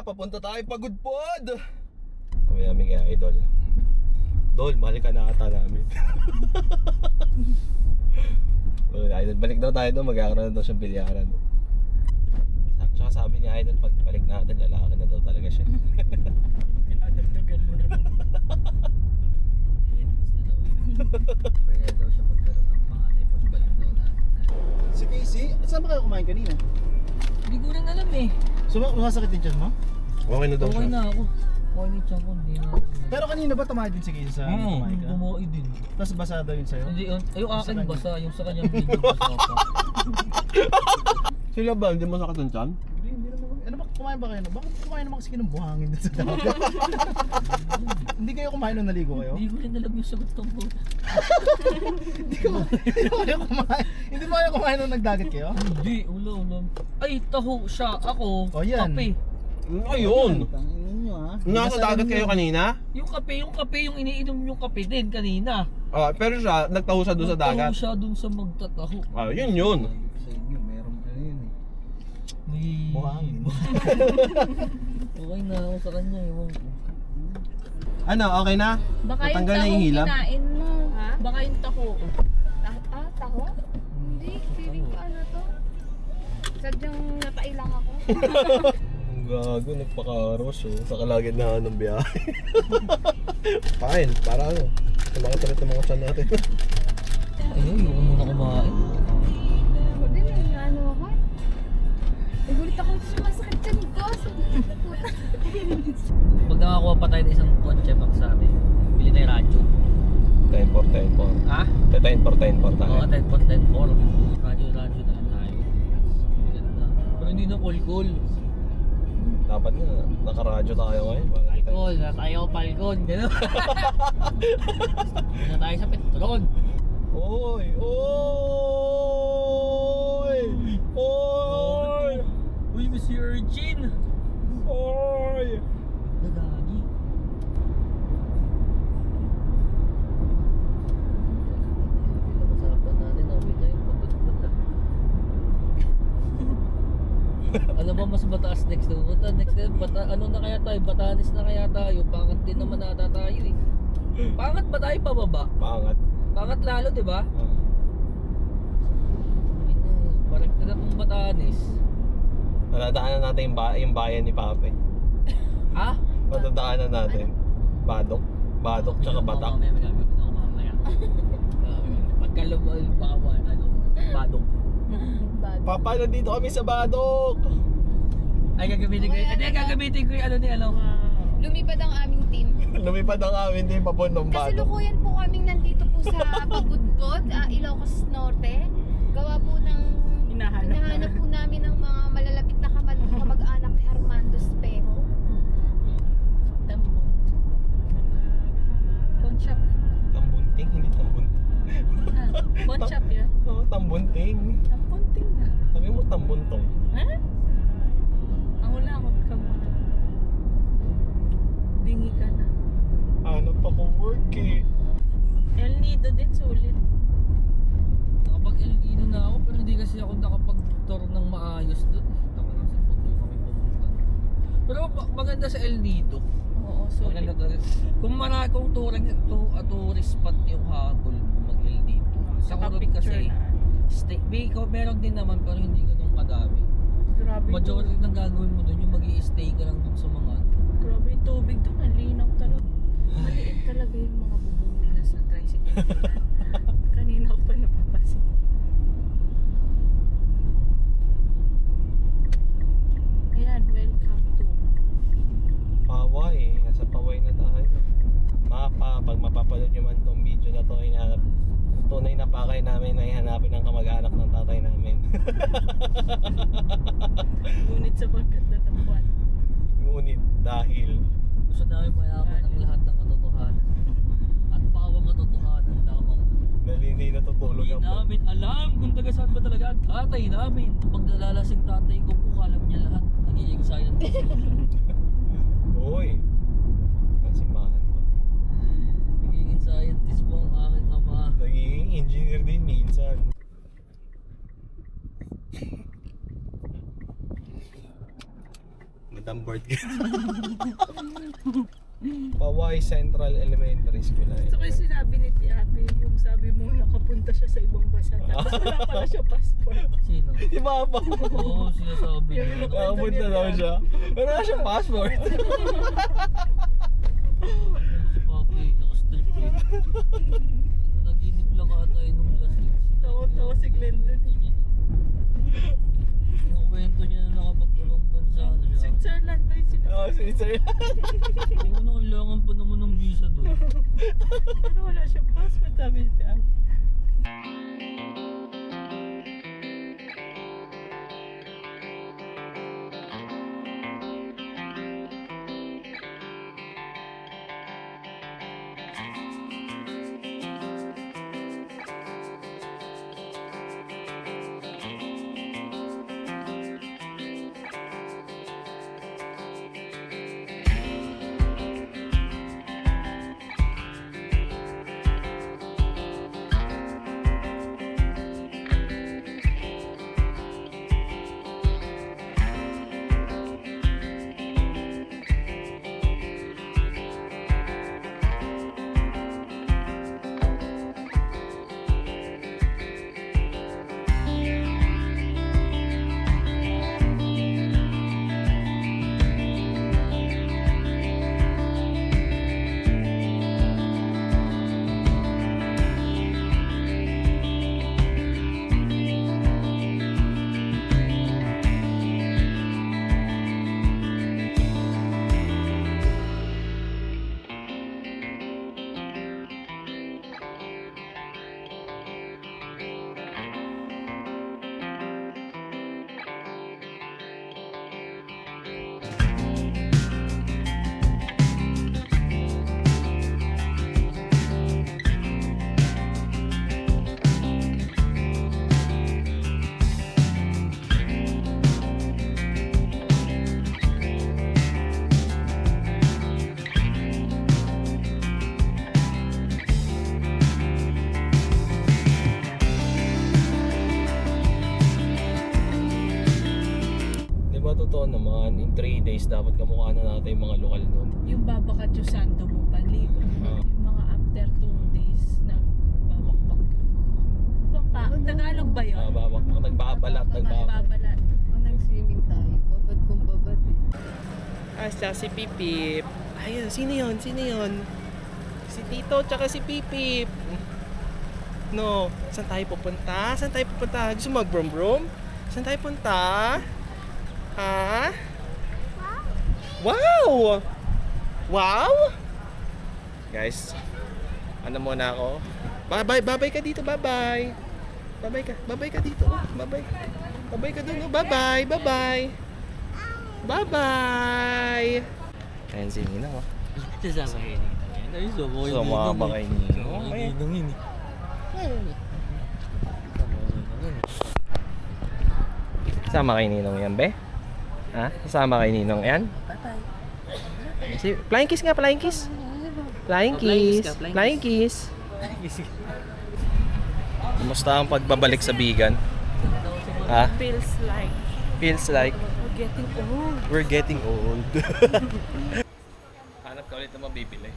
papunta tayo Pagudpod. Kami kaya idol. Dol, balik ka na ata namin. Idol, balik daw tayo doon, magkakaroon na daw siyang bilyaran. Tsaka sabi ni Idol, pag balik natin, lalaki na daw talaga siya. Pinadagdagan mo naman. Kaya daw siya magkaroon ng panganay pagbalik daw natin. Si Casey, saan ba kayo kumain kanina? Hindi ko rin alam eh. So, masakit din tiyan mo? Okay na daw Okay siya. na ako. Okay na siya ko, hindi na ako. Pero kanina ba tumahay din si Casey sa kumain ka? Bumoy din. Tapos basa daw yun sa'yo? Hindi, yung akin basa, yung sa kanyang video basa pa. Sila ba, hindi mo sakit ng tiyan? Hindi naman. Ano ba, kumain ba kayo? Bakit kumain naman kasi ng buhangin doon sa dagat? Hindi kayo kumain nung naligo kayo? Hindi ko rin alam yung sagot ng po. Hindi kayo kumain. Hindi ba kayo kumain nung nagdagat kayo? Hindi, ulo. Ay, taho siya, ako, O, yan. kape. Ayun! Tanginin nyo ha. Nasa dagat kayo kanina? Yung kape, yung iniinom yung kape din kanina. Pero siya, nagtaho siya doon sa dagat. Nagtaho siya dun sa magtataho. Yun. Sa inyo, meron ano yun eh. May... Buhangin. Okay na ako sa kanya, ewan ko. Ano, okay na? Baka yung Natanggal na taho yung hilab? kinain mo. Ha? Baka yung taho. Taho? Hindi, feeling ko ano to. Sadyang napailang ako. Ang gago, nagpakaros sa kalagitnaan ng biyahe. Kain, para ano? Kumakasalit ng mga tiyan natin. Ayun, yung muna kumain. Ako din eh, ano ako. Nagulit ako sumasakit dyan ko. Puta. Pag nakakuha pa tayo ng isang kotse box sa atin, bili tayo radyo. 10-4. Ha? 10-4 tayo. Oo, 10-4. Radyo na tayo. Ganda. Pero hindi na call. Dapat nga, nakaradyo tayo ngayon. Call, na tayo palkon. Gano'n. Na tayo sa Petron. Oy! Oy! Oy! Uy, Monsieur Urchin! Oy! Nagagi. Pinag-usapan natin, okay tayong pagod-pagod. Alam mo mas mataas next na punta? Next na, ano na kaya tayo? Batanes na kaya tayo? Pangat din naman ata tayo eh. Pangat ba tayo pababa? Pangat. Pangat lalo, di ba? Parang na itong Batanes. Natadaanan natin yung bayan ni Pape. Ha? Natadaanan natin. Badok tsaka Batak. May gagawin ako mamaya. Pagkalabal, bawal, badok. Bad. Papa, nandito kami sa Badok! Ay, gagamitin ko yung, gagamitin ko yung ano ni ano. Lumipad ang aming team. Lumipad ang amin din papuntang Badok. Kasalukuyan po kaming nandito po sa Pagudpod, Ilocos Norte. Gawa po ng hinahanap po namin ng mga malalapit na kamag-anak ni Armando Espejo. Ponchap. Tambunting, hindi tambunting. Ponchap yun. Oo, tambunting. Ang punting na. Sabi mo tambuntong. Ha? Ang wala akong kamot. Bingi ka na. Hanap ako work eh. El Nido din, sulit. Nakapag-El Nino na ako, pero hindi kasi ako nakapag-tour ng maayos doon. Taka lang sa photo kami pumunta. Pero maganda sa El Nido. Oo, sulit. Maganda talaga. Kung tourist spot yung habol mo mag-El Nido. Sa Saka Coron picture kasi, na. meron din naman pero hindi ganun kadami. Grabe. Majority ng gagawin mo doon yung mag-i-stay ka lang doon sa mga Grabe yung tubig doon. Ang linaw talaga. Maliit talaga yung mga bubong nila sa tricycle. Kanina ko pa napapasin. Ayan, welcome to. Paway, nasa Paway na tayo. Pag mapapanood nyo man tong video na to, hinahanap tunay na pakay namin na ihanapin ang kamag-anak ng tatay namin. Ngunit sa pagkatatampuan. Ngunit dahil gusto namin mayaman ang lahat ng katotohanan. At pawang katotohanan lamang. dahil hindi natutulog Hindi ang namin alam kung taga saan ba talaga ang tatay namin. Pag nalalasing tatay ko po, alam niya lahat. Nagiging scientist. Uy, ang simbahan to. Nagiging scientist po ang aking ama. Nagiging engineer din minsan. ang board ka. Paway Central Elementary School ay. So kayo sinabi ni Tiapi, yung sabi mo nakapunta siya sa ibang bansa. Tapos wala pala siya passport. Sino? Di ba ba? Oo, sinasabi Yung niya. Nakapunta daw siya. Pero wala siyang passport. Papi, nakastrip eh. Naginip lang ata yun nung last week. Tawa-tawa si Glendon. Kinukwento niya na nakapag-ibang bansa na siya. Switzerland ba yung sinasabi? Oo, sinisir. Ano, kailangan pa naman ng visa doon. Pero wala siyang passport, sabi ni Tiapi. Di ba totoo naman, in 3 days dapat kamukha na natin yung mga lokal doon. Yung babakatyo sando mo panligo. Ah. Yung mga after 2 days na babakbak ka. Tagalog ba yun? Babak, nagbabalat. Babalat. Kung nag-swimming tayo, babad kung babad eh. Siya si Pipip. Ayun, sino yun? Sino yun? Si Tito tsaka si Pipip. No, saan tayo pupunta? Saan tayo pupunta? Gusto mo mag-brom-brom? Saan tayo punta? Ha? Wow! Wow! Guys, ano muna ako? Bye-bye ka dito, bye-bye. Bye-bye ka dito. Bye-bye. Bye-bye ka dun. Bye-bye, bye-bye. Bye-bye! Ayan si Ninang, oh. Sasama kayo nito. Ay, Sumama kay Ninong. Ay. Ninong yun eh. Sama kay Ninong yan, be? Ha? Sama kay Ninong yan? Si, flying kiss nga, flying kiss. Flying kiss. Flying kiss. Kumusta ang pagbabalik sa Bigan? Ha? Feels like Feels like we're getting old. we're getting old. Hanap ka ulit na mabibili.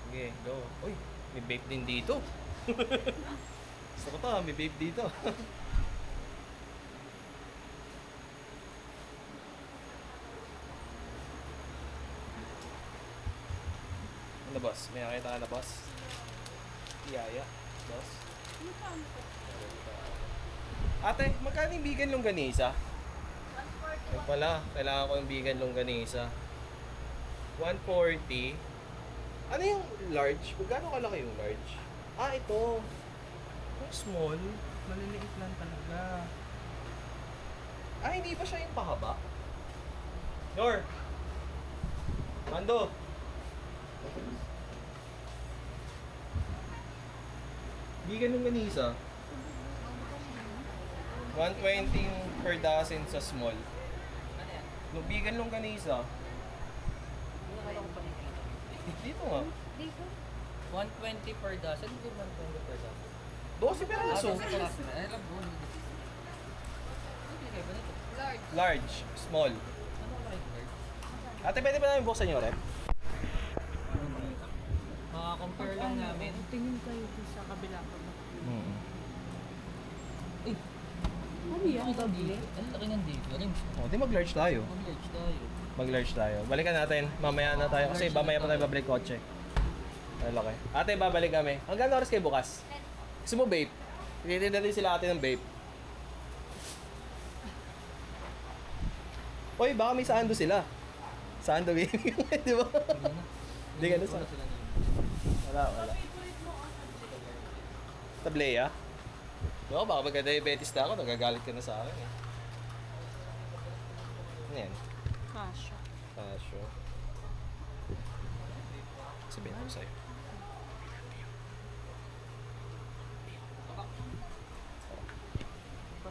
Okay, go. Uy, may vape din dito. Gusto ko to, may vape dito. Ano boss? May nakita ka na boss? Iyaya, boss? Ate, magkano yung vegan longganisa? 140. Ay pala, kailangan ko yung vegan longganisa. 140. Ano yung large? Magkano kalaki yung large? Ah, ito. Yung small, maliliit lang talaga. Ah, hindi ba siya yung pahaba? Nor! Mando! Vegan yung ganisa. 120 per dozen sa small. Lubigan longganisa. Dito nga. Dito. 120 per dozen. Hindi 120 per dozen. 12 peraso. Ay, alam mo. Hindi kayo ba nito? Large. Large, small. Ano ba kayo third? Ate, pwede ba namin buksan yung rep? Maka-compare lang namin. Tingin kayo dun sa kabila pa ba? Eh, Ano yan? ang laki dito. Ang laki ng difference. O, di mag-large tayo. Mag-large tayo. Mag-large tayo. Balikan natin. Mamaya na tayo kasi mamaya pa tayo babalik kotse. Ay, laki. Ate, babalik kami. Hanggang oras kayo bukas? Gusto mo vape? Titinda din sila ate ng vape. Uy, baka may sando sila. Sando gaming. Di ba? Hindi ka na sa... Sila na yun. Wala. Tablea? No, baka magka-diabetes na ako. Nagagalit ka na sa akin. Eh. Ano yan? Kasha. Casio. Sabihin ko sa'yo.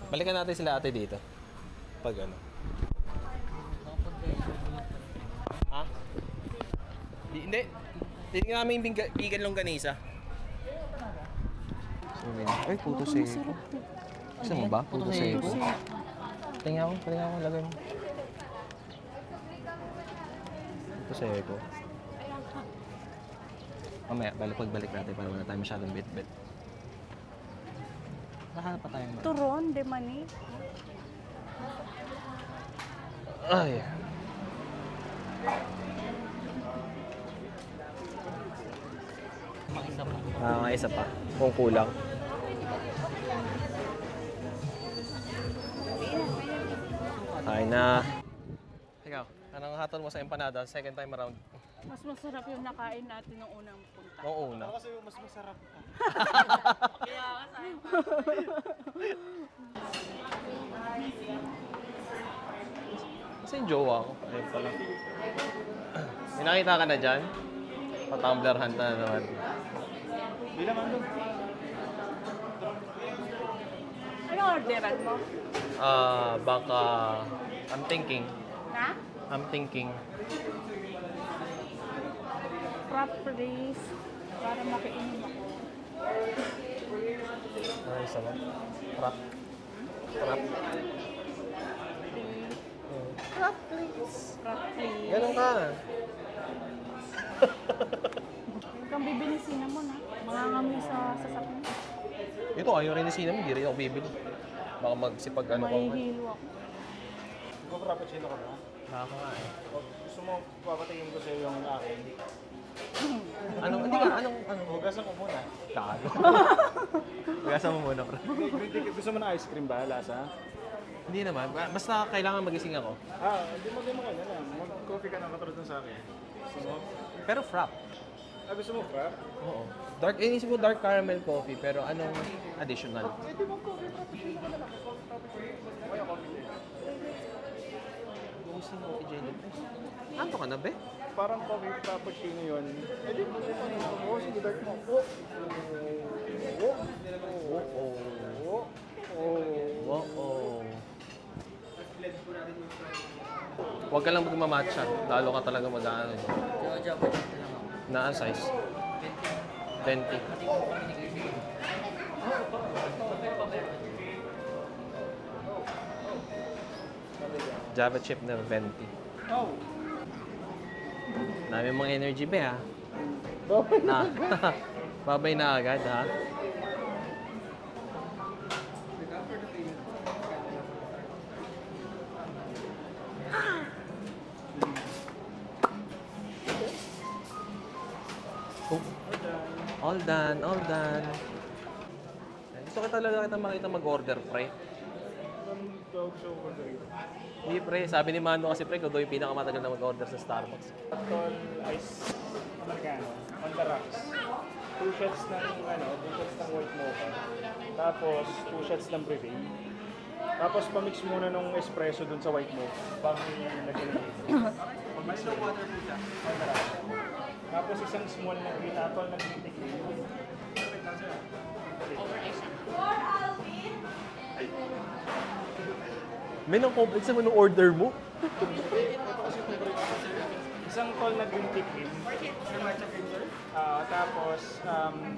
Balikan natin sila ate dito. Pag ano. Ha? Hindi. Tingnan namin yung vegan longganisa. Ay, puto seko. Gusto mo ba? Puto seko. Tingnan ko, lagay mo. Puto seko. Mamaya, pagbalik natin para wala tayo masyadong bit-bit. Nahanap pa tayo. Turon, de mani. Ay. Mga isa pa. Mga isa pa. Kung kulang. Ay na. Ikaw, anong hatol mo sa empanada? Second time around. Mas masarap yung nakain natin nung unang punta. Noong una. Kasi mas masarap ka. Kaya ka sa'yo. Kasi yung jowa ko. Ayun pala. May nakita ka na dyan? Pa-tumbler hunt na naman. Di naman doon. Ano orderan mo? Baka... I'm thinking. Na? I'm thinking. Frap please. Para makiinom ako. Ano isa ba? Wrap. Wrap. Frap please. Frap please. Ganun ka. Huwag kang bibili cinnamon ha. Mangangamoy sa sasakyan. Ito, ayaw rin ni Sinam. Hindi rin ako bibili. Baka magsipag ano ko. May hilo ako. Ikaw frappuccino ka ba? Baka nga eh. O gusto mo papatingin ko sa'yo yung akin? Anong, hindi ka, anong, Hugasan ko muna. Tago. Hugasan mo muna, bro. Gusto mo na ice cream ba? Lasa? Hindi naman. Basta kailangan magising ako. Hindi mo ka na lang. Mag-coffee ka na katulad ng sa akin. Gusto mo? Pero frap. Gusto mo frap? Oo. Dark, inisip ko dark caramel coffee, pero anong additional? Pwede mo coffee frappuccino ka na lang. Kaya coffee din. Gusto mo kay Jenny. Anto ka na, be? Parang coffee frappuccino yun. Di mo na. Oo, sige dark mo. Oo. Huwag ka lang magmamatcha. Lalo ka talaga mag-ano. Kaya Java dito lang ako. Na size? 20. Java chip na 20. Oh. Dami mong energy be ha. Na. Babay na agad ha. Oh. All done, all done. Gusto ko talaga kita makita mag-order, pre. Hindi, pre. Sabi ni Mano kasi, pre, kung daw yung pinakamatagal na mag-order sa Starbucks. Tall ice americano on the rocks. 2 shots ng 2 shots ng white mocha. Tapos 2 shots ng brevet. Tapos pamix muna nung espresso dun sa white mocha. Bago yung lagyan ng may slow water po siya. On the rocks. Tapos isang small na green apple na green tea. May nang complex naman ng order mo. Isang tall na green tea cream. Tapos,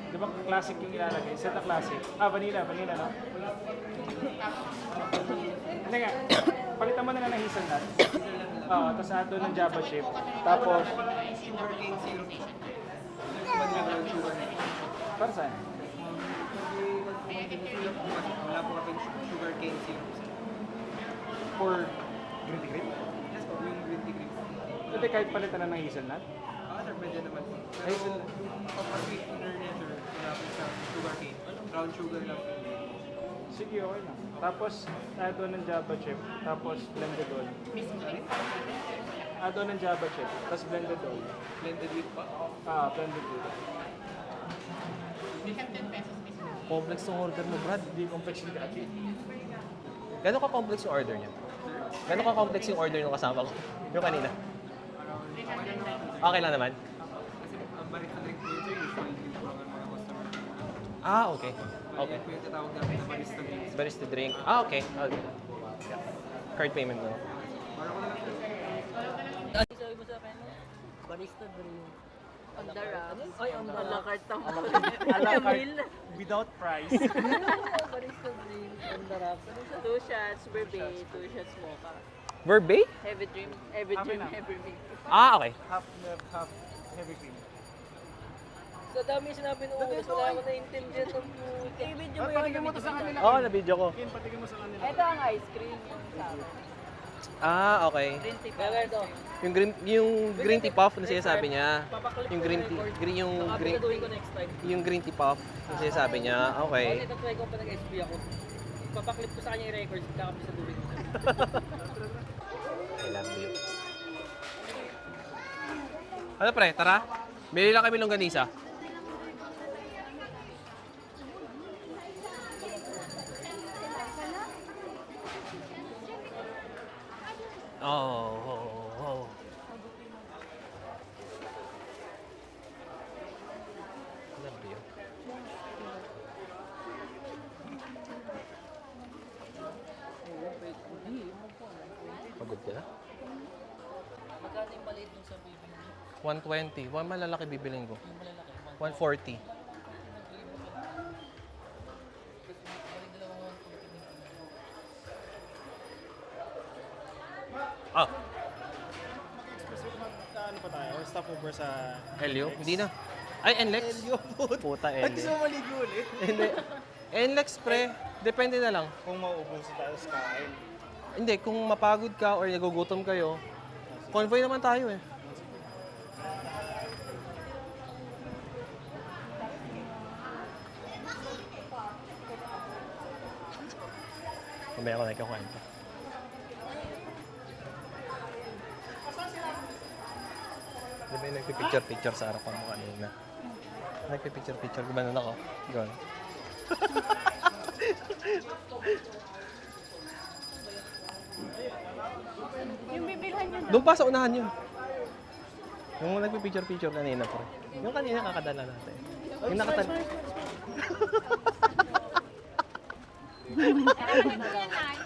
di ba classic yung ilalagay? Set na classic. Vanilla, no? Hindi nga, palitan mo na lang ng hazelnut. Tapos add doon ng java chip. Tapos, para saan? Wala po kaming sugar cane syrup. For green tea cream? Yes po, yung green tea cream. Hindi, kahit palitan na ng hazelnut? Sir, pwede naman po. Pero Hazelnut. yung pagpa-sweetener niya, sir, wala po siyang sugar cane. Brown sugar lang po. Sige, okay lang. Tapos, add doon ng java chip. Tapos, blended all. Add doon ng java chip. Tapos, blended all. Blended with pa. Blended all. Complex yung order mo, Brad. Hindi complex yung kaki. Gano'n ka-complex yung order niya? Gano'n ka-complex yung order ng kasama ko? Yung kanina? Okay lang naman? Kasi ang barista drink po yun, sir, usually yung mga customer. Okay. Okay. Yan po yung tatawag namin na barista drinks. Barista drink. Okay. Okay. Yeah. Card payment mo. Para ko na lang, sir. Sabi mo sa akin, barista drink. On the rocks. Ay, on the La carte mo. A la carte. Without price. barista drink. On the rocks. 2 shots bourbon, 2 shots mocha. Verbay? Heavy dream, every dream, Amin na. every dream. Okay. Half milk, half heavy cream. Sa dami sinabi nung ulas, wala ako na-intindihan ng puta. I-video mo Patigyan mo to sa kanila. Oo, na-video ko. Kim, patigyan mo sa kanila. Ito ang ice cream yung sa akin. Okay. Green tea Kaya ito, Yung green tea puff na sinasabi niya. papaklip Yung ko green yung tea, record. yung Baka green, pinaduhin ko next time. yung green tea puff na sinasabi niya. Okay. Kasi tatry ko pa nag-SB ako. Papaklip ko sa kanya yung records, kakapisaduhin ko. I love you. Ano pre, tara. Bili lang kami longganisa. Oh. Love you. Pagod ka na? Magkano yung maliit nung sa baby mo? 120. One malalaki bibiling ko. Yung malalaki, 140. Ah, Ano pa tayo? Stopover sa... Helio? Hindi na. Ay, NLEX? Helio, Puta, Ay, gusto NLEX. mo maligo ulit? Hindi. NLEX, pre. Depende na lang. Kung mauubos tayo sa kain. Hindi, kung mapagod ka or nagugutom kayo, convoy naman tayo eh. Mamaya ako nagkakuhan pa. Di ba yung nagpipicture-picture sa harap mo kanina? Nagpipicture-picture, gumanon ako. Gano'n. Yung bibilhan nyo na. Doon pa sa unahan yun. Yung nagpipicture-picture kanina po. Yung kanina kakadala natin. Yung nakatala. Ano ba yan, Nay?